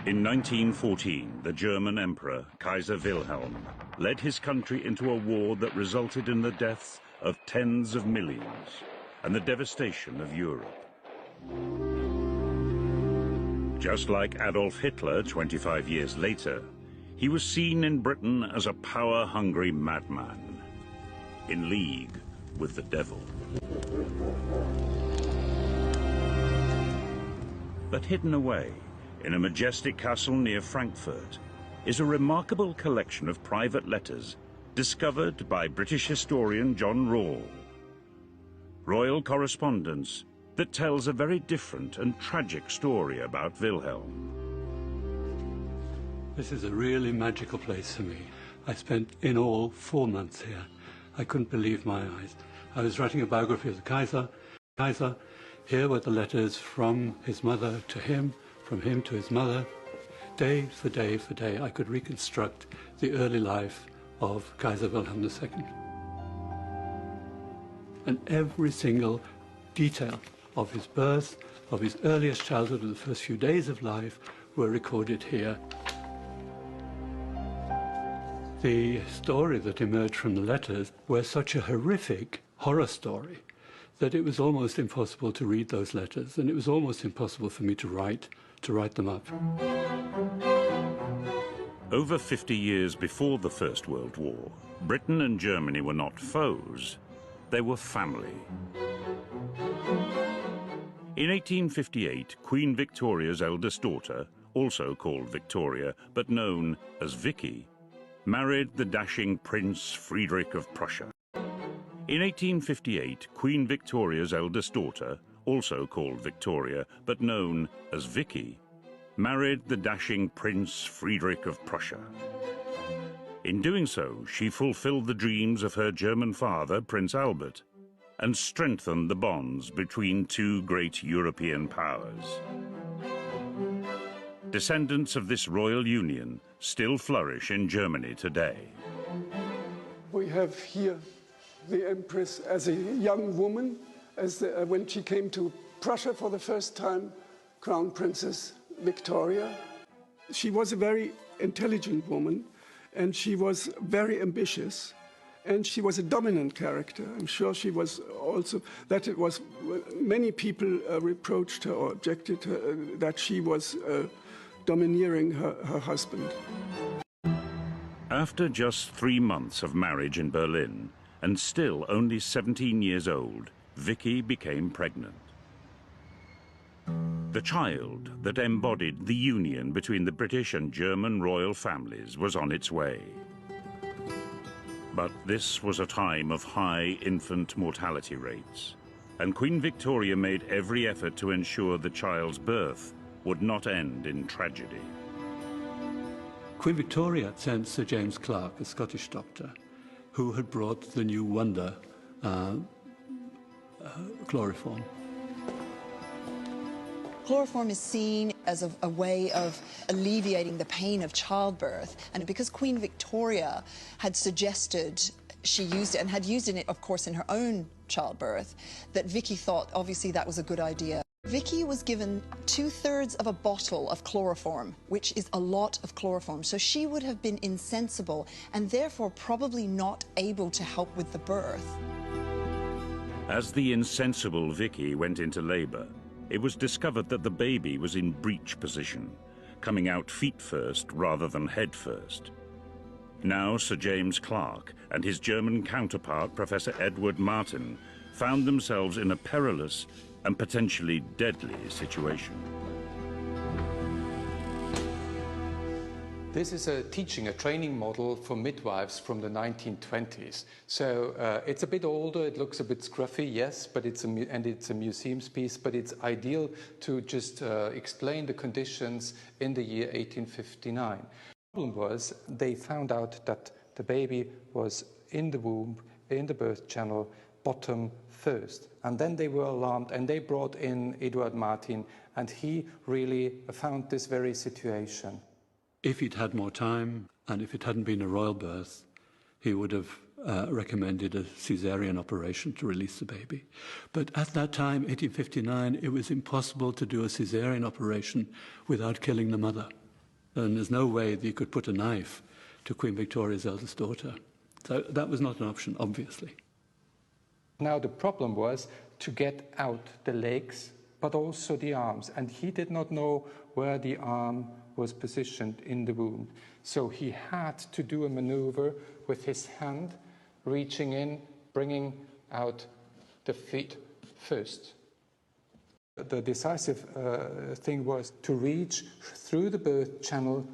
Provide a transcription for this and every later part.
In 1914, the German emperor, Kaiser Wilhelm, led his country into a war that resulted in the deaths of tens of millions and the devastation of Europe. Just like Adolf Hitler 25 years later, he was seen in Britain as a power-hungry madman, in league with the devil. But hidden away, in a majestic castle near Frankfurt, is a remarkable collection of private letters discovered by British historian John Rawle. Royal correspondence that tells a very different and tragic story about Wilhelm. This is a really magical place for me. I spent in all 4 months here. I couldn't believe my eyes. I was writing a biography of the Kaiser. Here were the letters from his mother to him, from him to his mother. Day for day for day, I could reconstruct the early life of Kaiser Wilhelm II. And every single detail of his birth, of his earliest childhood, of the first few days of life, were recorded here. The story that emerged from the letters were such a horrific horror story that it was almost impossible to read those letters, and it was almost impossible for me to write them up. Over 50 years before the First World War, Britain and Germany were not foes, they were family. In 1858, Queen Victoria's eldest daughter, also called Victoria, but known as Vicky, married the dashing Prince Friedrich of Prussia. In 1858, Queen Victoria's eldest daughter, also called Victoria, but known as Vicky, married the dashing Prince Friedrich of Prussia. In doing so, she fulfilled the dreams of her German father, Prince Albert, and strengthened the bonds between two great European powers. Descendants of this royal union still flourish in Germany today. We have here the Empress as a young woman, when she came to Prussia for the first time, Crown Princess Victoria. She was a very intelligent woman, and she was very ambitious, and she was a dominant character. I'm sure she was also, that it was, many people reproached her or objected to her, that she was domineering her husband. After just 3 months of marriage in Berlin, and still only 17 years old, Vicky became pregnant. The child that embodied the union between the British and German royal families was on its way. But this was a time of high infant mortality rates, and Queen Victoria made every effort to ensure the child's birth would not end in tragedy. Queen Victoria sent Sir James Clark, a Scottish doctor, who had brought the new wonder, chloroform. Chloroform is seen as a way of alleviating the pain of childbirth, and because Queen Victoria had suggested she used it, and had used it, of course, in her own childbirth, that Vicky thought, obviously, that was a good idea. Vicky was given 2/3 of a bottle of chloroform, which is a lot of chloroform, so she would have been insensible and therefore probably not able to help with the birth. As the insensible Vicky went into labor, it was discovered that the baby was in breech position, coming out feet first rather than head first. Now Sir James Clark and his German counterpart, Professor Edward Martin, found themselves in a perilous and potentially deadly situation. This is a training model for midwives from the 1920s. So it's a bit older, it looks a bit scruffy, yes, but it's a museum piece, but it's ideal to just explain the conditions in the year 1859. The problem was they found out that the baby was in the womb, in the birth channel, bottom first. And then they were alarmed and they brought in Edward Martin, and he really found this very situation. If he'd had more time, and if it hadn't been a royal birth, he would have recommended a caesarean operation to release the baby. But at that time, 1859, it was impossible to do a caesarean operation without killing the mother. And there's no way that you could put a knife to Queen Victoria's eldest daughter. So that was not an option, obviously. Now the problem was to get out the legs, but also the arms. And he did not know where the arm was positioned in the wound. So he had to do a maneuver with his hand, reaching in, bringing out the feet first. The decisive thing was to reach through the birth channel,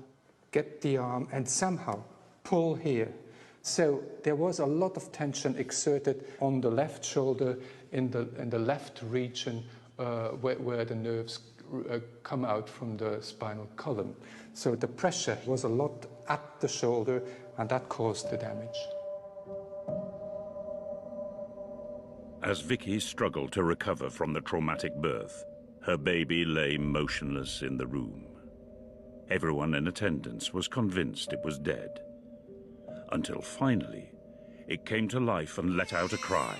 get the arm, and somehow pull here. So there was a lot of tension exerted on the left shoulder, in the left region, where the nerves come out from the spinal column. So the pressure was a lot at the shoulder, and that caused the damage. As Vicky struggled to recover from the traumatic birth, her baby lay motionless in the room. Everyone in attendance was convinced it was dead. Until finally, it came to life and let out a cry.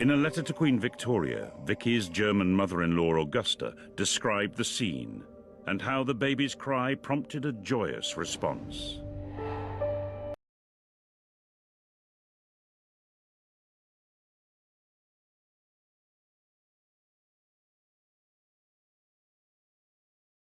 In a letter to Queen Victoria, Vicky's German mother-in-law Augusta described the scene and how the baby's cry prompted a joyous response.